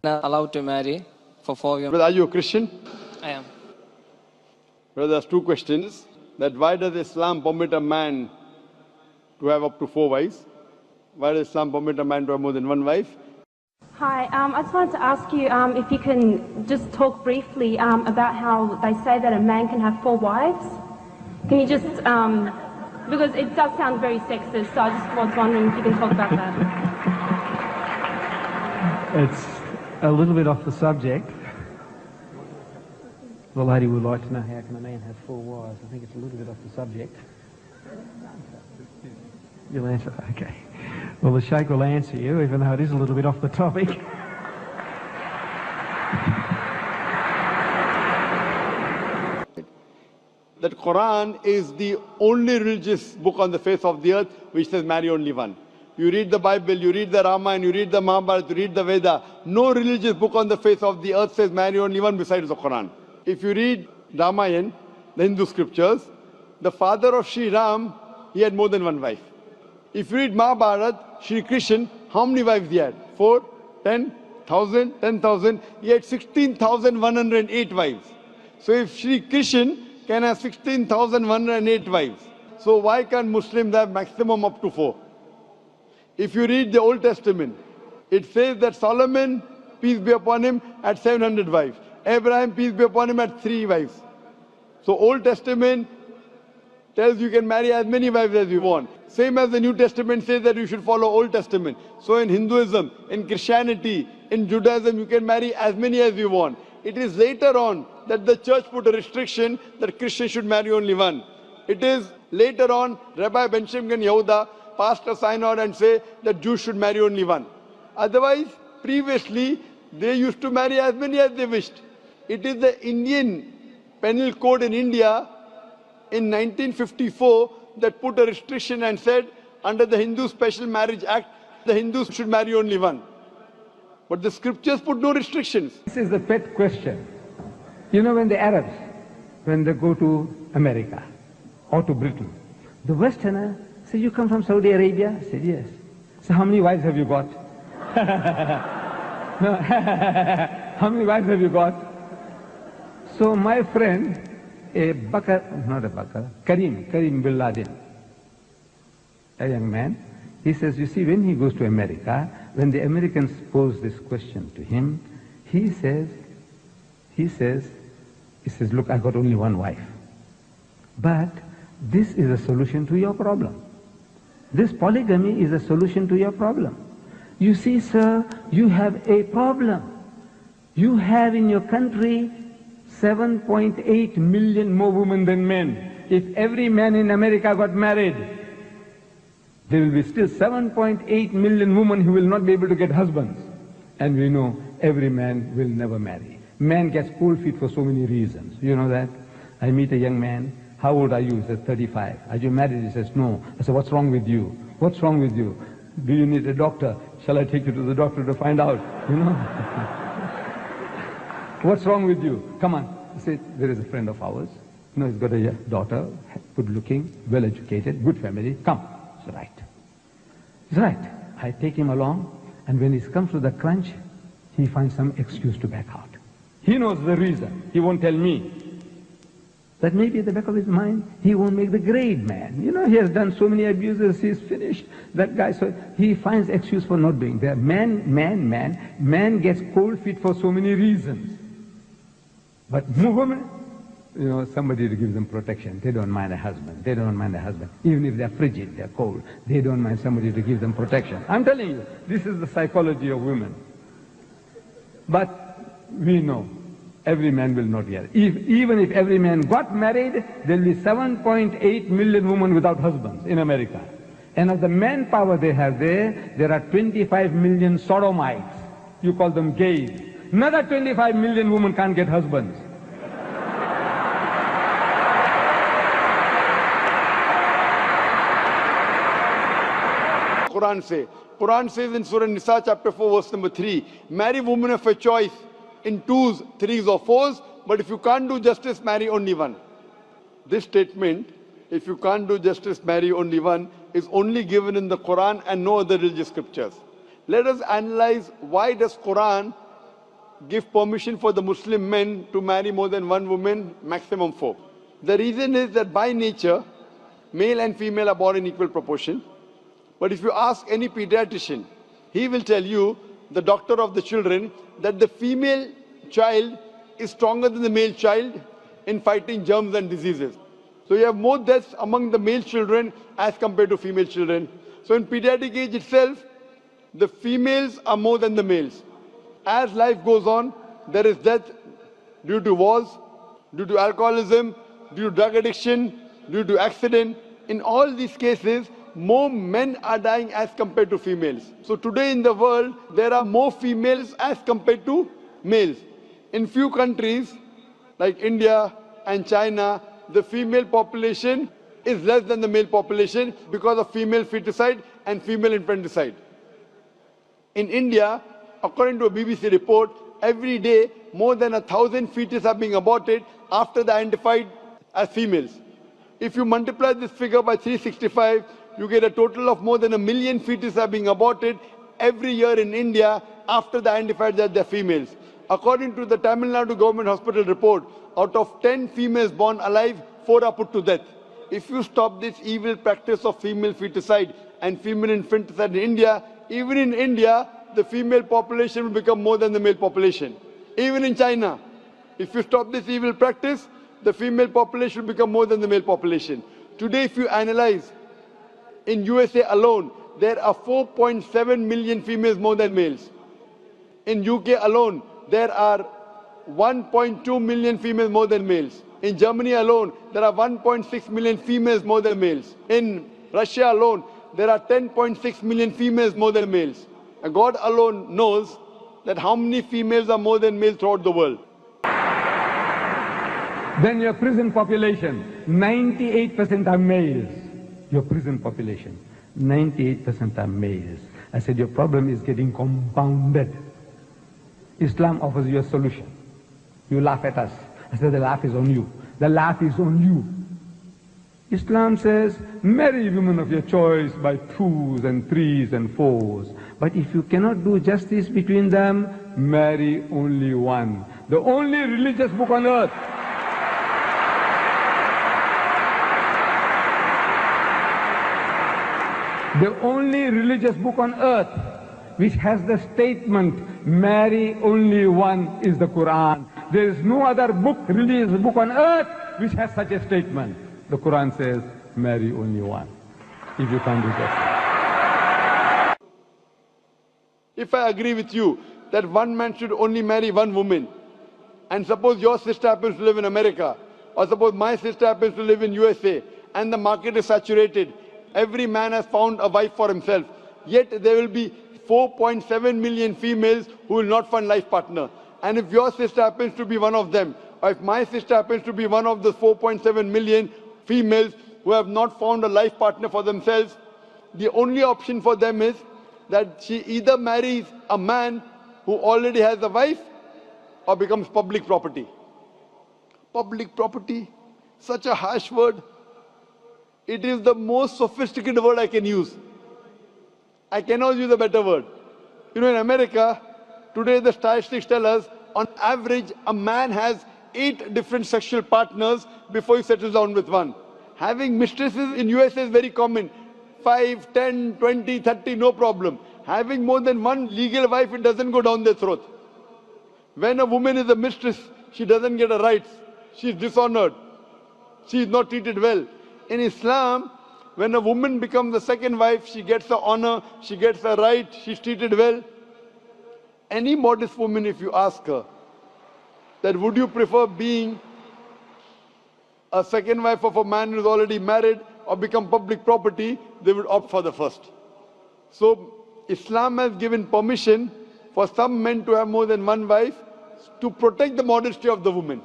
Not allowed to marry for 4 women. Brother, are you a Christian? I am. Brother, there's two questions. That why does Islam permit a man to have up to 4 wives? Why does Islam permit a man to have more than 1 wife? Hi, I just wanted to ask you if you can just talk briefly about how they say that a man can have 4 wives. Can you just, because it does sound very sexist, so I just was wondering if you can talk about that. It's a little bit off the subject. The lady would like to know how can a man have 4 wives. I think it's a little bit off the subject. You'll answer, okay. Well, the Sheikh will answer you, even though it is a little bit off the topic. That Quran is the only religious book on the face of the earth which says marry only one. You read the Bible, you read the Ramayana, you read the Mahabharata, you read the Veda. No religious book on the face of the earth says marry only one besides the Quran. If you read Ramayana, the Hindu scriptures, the father of Sri Ram, he had more than 1 wife. If you read Mahabharata, Sri Krishna, how many wives he had? 4, 10, 1,000, 10,000. He had 16,108 wives. So if Sri Krishna can have 16,108 wives, so why can't Muslims have maximum up to 4? If you read the Old Testament, it says that Solomon, peace be upon him, had 700 wives. Abraham, peace be upon him, had 3 wives. So Old Testament tells you can marry as many wives as you want. Same as the New Testament says that you should follow Old Testament. So in Hinduism, in Christianity, in Judaism, you can marry as many as you want. It is later on that the church put a restriction that Christians should marry only one. It is later on Rabbi Benjamin Yehuda passed a synod and say that Jews should marry only one. Otherwise, previously, they used to marry as many as they wished. It is the Indian penal code in India in 1954 that put a restriction and said under the Hindu Special Marriage Act, the Hindus should marry only one. But the scriptures put no restrictions. This is the pet question. You know, when the Arabs, when they go to America or to Britain, the Westerner says, you come from Saudi Arabia? I said, yes. So how many wives have you got? No. How many wives have you got? So my friend, Karim bin Laden, a young man, he says, you see, when he goes to America, when the Americans pose this question to him, he says, look, I got only 1 wife. But this is a solution to your problem. This polygamy is a solution to your problem. You see, sir, you have a problem. You have in your country 7.8 million more women than men. If every man in America got married, there will be still 7.8 million women who will not be able to get husbands. And we know every man will never marry. Man gets cold feet for so many reasons. You know that? I meet a young man. How old are you? He says, 35. Are you married? He says, no. I said, what's wrong with you? What's wrong with you? Do you need a doctor? Shall I take you to the doctor to find out? You know? What's wrong with you? Come on. He said, there is a friend of ours. You know, he's got a daughter, good looking, well educated, good family. Come. He's right. He's right. I take him along, and when he comes to the crunch, he finds some excuse to back out. He knows the reason. He won't tell me. That maybe at the back of his mind, he won't make the grade man. You know, he has done so many abuses, he's finished. That guy, so he finds excuse for not doing that. Man gets cold feet for so many reasons. But women, you know, somebody to give them protection. They don't mind a husband. They don't mind a husband. Even if they're frigid, they're cold, they don't mind somebody to give them protection. I'm telling you, this is the psychology of women. But we know every man will not get it. Even if every man got married, there will be 7.8 million women without husbands in America. And of the manpower they have there are 25 million sodomites. You call them gays. Another 25 million women can't get husbands. Quran says in Surah Nisa chapter 4 verse number 3, marry women of your choice in 2s, 3s or 4s, but if you can't do justice, marry only one. This statement, if you can't do justice, marry only one, is only given in the Quran and no other religious scriptures. Let us analyze why does Quran give permission for the Muslim men to marry more than one woman, maximum 4. The reason is that by nature, male and female are born in equal proportion. But if you ask any pediatrician, he will tell you, the doctor of the children, that the female child is stronger than the male child in fighting germs and diseases. So you have more deaths among the male children as compared to female children. So in pediatric age itself, the females are more than the males. As life goes on, there is death due to wars, due to alcoholism, due to drug addiction, due to accident. In all these cases, more men are dying as compared to females. So today in the world, there are more females as compared to males. In few countries, like India and China, the female population is less than the male population because of female feticide and female infanticide. In India, according to a BBC report, every day more than 1,000 fetuses are being aborted after they are identified as females. If you multiply this figure by 365, you get a total of more than 1 million fetuses are being aborted every year in India after they are identified that they are females. According to the Tamil Nadu government hospital report, out of 10 females born alive, 4 are put to death. If you stop this evil practice of female feticide and female infanticide in India, even in India, the female population will become more than the male population. Even in China, if you stop this evil practice, the female population will become more than the male population. Today, if you analyze, in USA alone, there are 4.7 million females more than males. In UK alone, there are 1.2 million females more than males. In Germany alone, there are 1.6 million females more than males. In Russia alone, there are 10.6 million females more than males. And God alone knows that how many females are more than males throughout the world. Then your prison population, 98% are males. Your prison population, 98% are males. I said your problem is getting compounded. Islam offers you a solution. You laugh at us. I said the laugh is on you. The laugh is on you. Islam says, marry women of your choice by 2s and 3s and 4s. But if you cannot do justice between them, marry only one. The only religious book on earth. The only religious book on earth which has the statement, marry only one, is the Quran. There is no other book, religious book on earth which has such a statement. The Quran says, marry only one, if you can't do that. If I agree with you that one man should only marry one woman, and suppose your sister happens to live in America, or suppose my sister happens to live in USA, and the market is saturated, every man has found a wife for himself, yet there will be 4.7 million females who will not find life partner. And if your sister happens to be one of them, or if my sister happens to be one of the 4.7 million females who have not found a life partner for themselves, the only option for them is that she either marries a man who already has a wife or becomes public property. Public property, such a harsh word. It is the most sophisticated word I can use. I cannot use a better word. You know, in America, today the statistics tell us, on average, a man has 8 different sexual partners before he settles down with one. Having mistresses in USA is very common. 5, 10, 20, 30, no problem. Having more than one legal wife, it doesn't go down their throat. When a woman is a mistress, she doesn't get her rights. She is dishonored. She is not treated well. In Islam, when a woman becomes the second wife, she gets her honor, she gets her right, she's treated well. Any modest woman, if you ask her, that would you prefer being a second wife of a man who's already married or become public property, they would opt for the first. So Islam has given permission for some men to have more than one wife to protect the modesty of the woman.